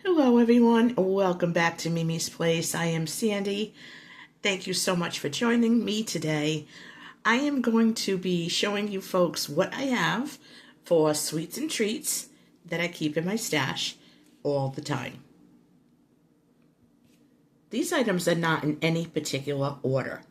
Hello everyone, welcome back to Mimi's Place. I am Sandy. Thank you so much for joining me today. I am going to be showing you folks what I have for sweets and treats that I keep in my stash all the time. These items are not in any particular order,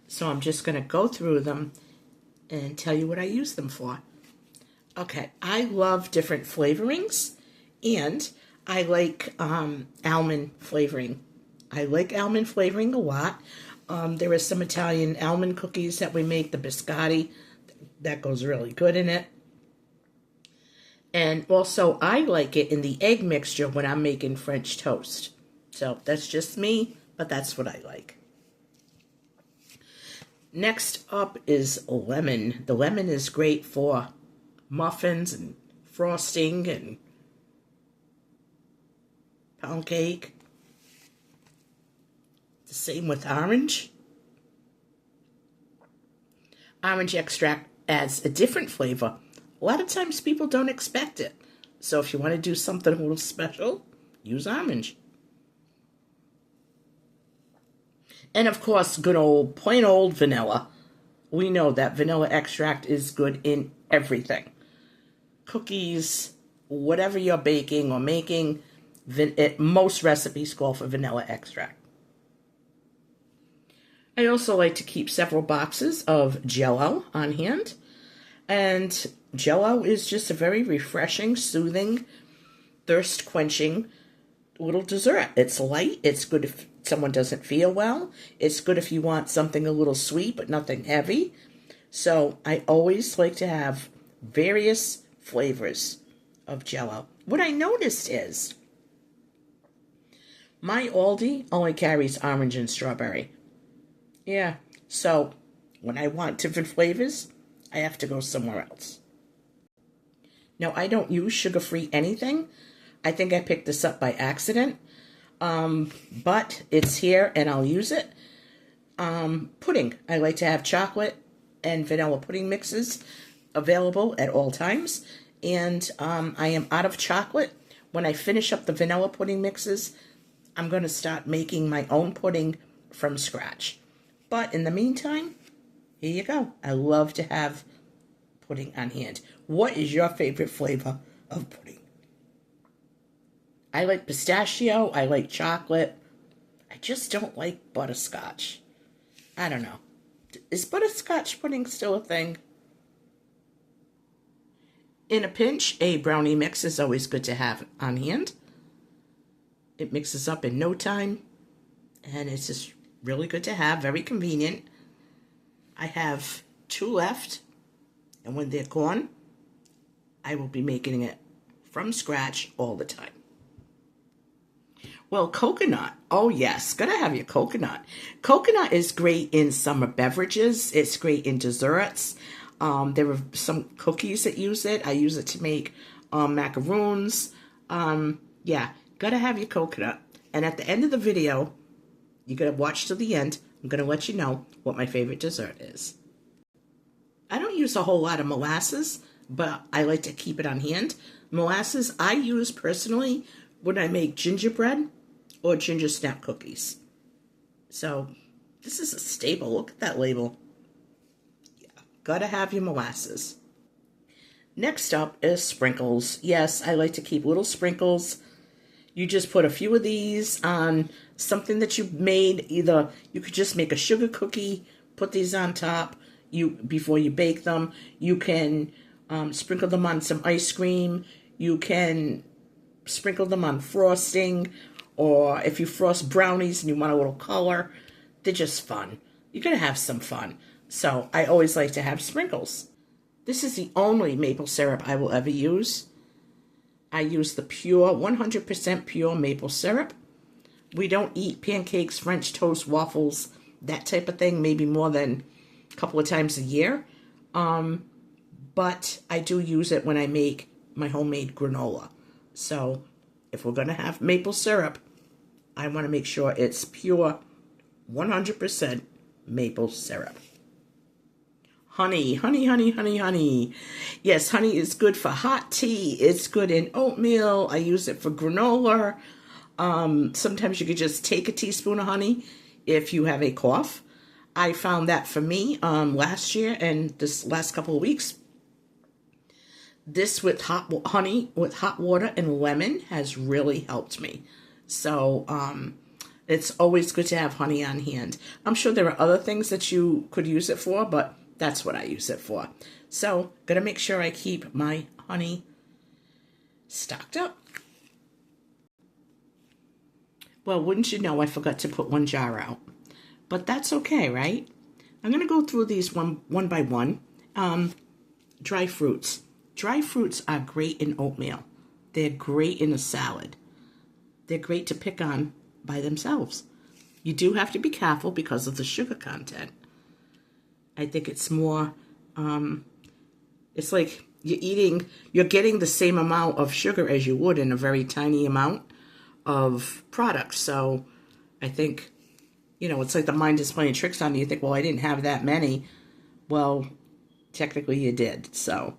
so I'm just going to go through them and tell you what I use them for. Okay, I love different flavorings, and I like almond flavoring. I like almond flavoring a lot. There is some Italian almond cookies that we make, the biscotti, that goes really good in it. And also, I like it in the egg mixture when I'm making French toast. So that's just me, but that's what I like. Next up is lemon. The lemon is great for muffins and frosting and pound cake. The same with orange. Orange extract adds a different flavor. A lot of times people don't expect it. So if you want to do something a little special, use orange. And of course, good old, plain old vanilla. We know that vanilla extract is good in everything. Cookies, whatever you're baking or making, most recipes call for vanilla extract. I also like to keep several boxes of Jell-O on hand. And Jell-O is just a very refreshing, soothing, thirst-quenching little dessert. It's light. It's good if someone doesn't feel well. It's good if you want something a little sweet but nothing heavy. So I always like to have various flavors of Jell-O. What I noticed is my Aldi only carries orange and strawberry. Yeah, so when I want different flavors, I have to go somewhere else. Now, I don't use sugar-free anything. I think I picked this up by accident, but it's here and I'll use it. Pudding. I like to have chocolate and vanilla pudding mixes available at all times, and I am out of chocolate. When I finish up the vanilla pudding mixes, I'm going to start making my own pudding from scratch. But in the meantime, here you go. I love to have pudding on hand. What is your favorite flavor of pudding? I like pistachio. I like chocolate. I just don't like butterscotch. I don't know. Is butterscotch pudding still a thing? In a pinch, a brownie mix is always good to have on hand. It mixes up in no time, and it's just really good to have, very convenient. I have 2 left, and when they're gone, I will be making it from scratch all the time. Well, coconut. Oh, yes, gotta have your coconut. Coconut is great in summer beverages. It's great in desserts. There are some cookies that use it. I use it to make macaroons. Yeah, gotta have your coconut. And at the end of the video, you gotta watch to the end. I'm gonna let you know what my favorite dessert is. I don't use a whole lot of molasses, but I like to keep it on hand. Molasses I use personally when I make gingerbread or ginger snap cookies. So this is a staple. Look at that label. Yeah, gotta have your molasses. Next up is sprinkles. Yes, I like to keep little sprinkles. You just put a few of these on something that you made. Either you could just make a sugar cookie, put these on top before you bake them. You can sprinkle them on some ice cream. You can sprinkle them on frosting, or if you frost brownies and you want a little color, they're just fun. You're going to have some fun. So I always like to have sprinkles. This is the only maple syrup I will ever use. I use the pure, 100% pure maple syrup. We don't eat pancakes, French toast, waffles, that type of thing, maybe more than a couple of times a year. But I do use it when I make my homemade granola. So if we're going to have maple syrup, I want to make sure it's pure, 100% maple syrup. Honey, honey, honey, honey, honey. Yes, honey is good for hot tea. It's good in oatmeal. I use it for granola. Sometimes you could just take a teaspoon of honey if you have a cough. I found that for me last year and this last couple of weeks. This with honey with hot water and lemon has really helped me. So it's always good to have honey on hand. I'm sure there are other things that you could use it for, but that's what I use it for. So gotta make sure I keep my honey stocked up. Well, wouldn't you know, I forgot to put one jar out. But that's okay, right? I'm going to go through these one by one. Dry fruits. Dry fruits are great in oatmeal. They're great in a salad. They're great to pick on by themselves. You do have to be careful because of the sugar content. I think it's more, it's like you're getting the same amount of sugar as you would in a very tiny amount of product. So I think, it's like the mind is playing tricks on you. You think, well, I didn't have that many. Well, technically you did. So,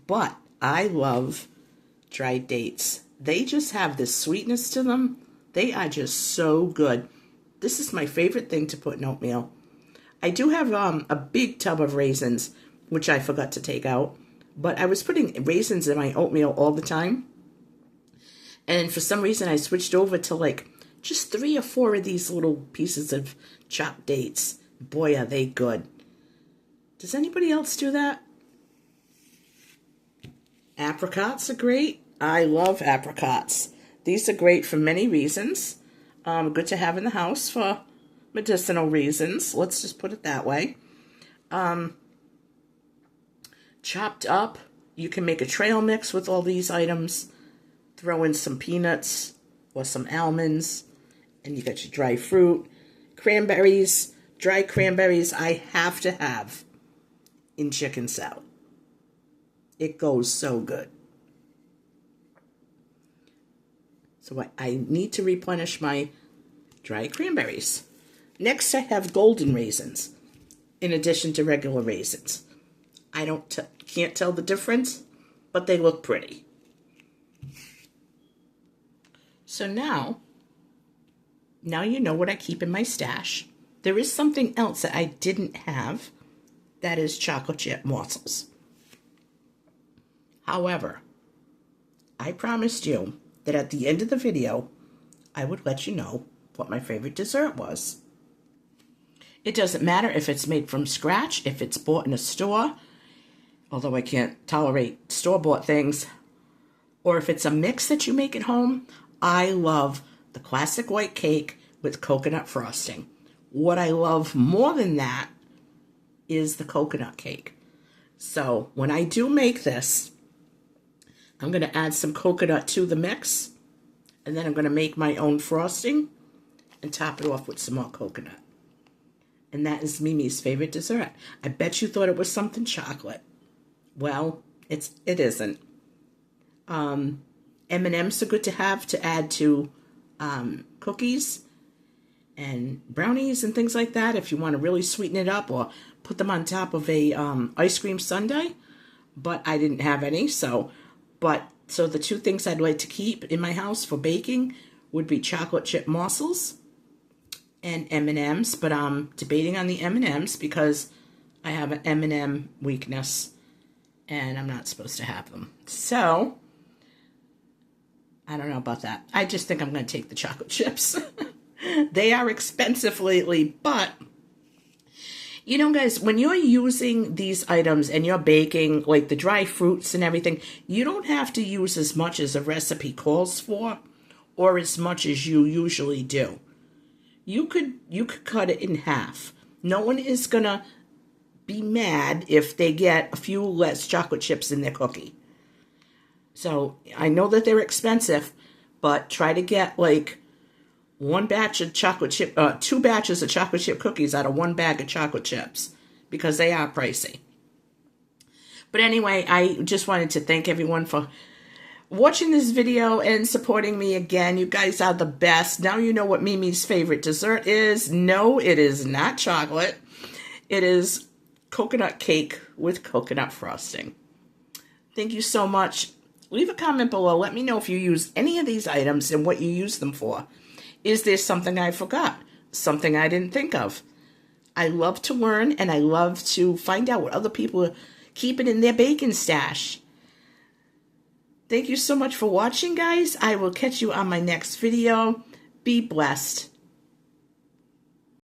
but I love dried dates. They just have this sweetness to them. They are just so good. This is my favorite thing to put in oatmeal. I do have a big tub of raisins, which I forgot to take out. But I was putting raisins in my oatmeal all the time. And for some reason, I switched over to like just 3 or 4 of these little pieces of chopped dates. Boy, are they good. Does anybody else do that? Apricots are great. I love apricots. These are great for many reasons. Good to have in the house for medicinal reasons. Let's just put it that way. Chopped up, you can make a trail mix with all these items. Throw in some peanuts or some almonds, and you got your dry fruit. Cranberries, dry cranberries, I have to have in chicken salad. It goes so good. So I need to replenish my dry cranberries. Next, I have golden raisins in addition to regular raisins. I can't tell the difference, but they look pretty. So now you know what I keep in my stash. There is something else that I didn't have. That is chocolate chip morsels. However, I promised you that at the end of the video, I would let you know what my favorite dessert was. It doesn't matter if it's made from scratch, if it's bought in a store, although I can't tolerate store-bought things, or if it's a mix that you make at home. I love the classic white cake with coconut frosting. What I love more than that is the coconut cake. So when I do make this, I'm going to add some coconut to the mix, and then I'm going to make my own frosting and top it off with some more coconut. And that is Mimi's favorite dessert. I bet you thought it was something chocolate. Well, it isn't. M&Ms are good to have to add to cookies and brownies and things like that if you want to really sweeten it up, or put them on top of a ice cream sundae. But I didn't have any, so the 2 things I'd like to keep in my house for baking would be chocolate chip morsels and M&Ms. But I'm debating on the M&Ms because I have an M&M weakness and I'm not supposed to have them. So I don't know about that. I just think I'm going to take the chocolate chips. They are expensive lately, but guys, when you're using these items and you're baking, like the dry fruits and everything, you don't have to use as much as a recipe calls for, or as much as you usually do. You could cut it in half. No one is going to be mad if they get a few less chocolate chips in their cookie. So I know that they're expensive, but try to get like 1 batch of chocolate chip, 2 batches of chocolate chip cookies out of 1 bag of chocolate chips, because they are pricey. But anyway, I just wanted to thank everyone for watching this video and supporting me again. You guys are the best. Now you know what Mimi's favorite dessert is. No, it is not chocolate. It is coconut cake with coconut frosting. Thank you so much. Leave a comment below. Let me know if you use any of these items and what you use them for. Is there something I forgot? Something I didn't think of? I love to learn, and I love to find out what other people are keeping in their baking stash. Thank you so much for watching, guys. I will catch you on my next video. Be blessed.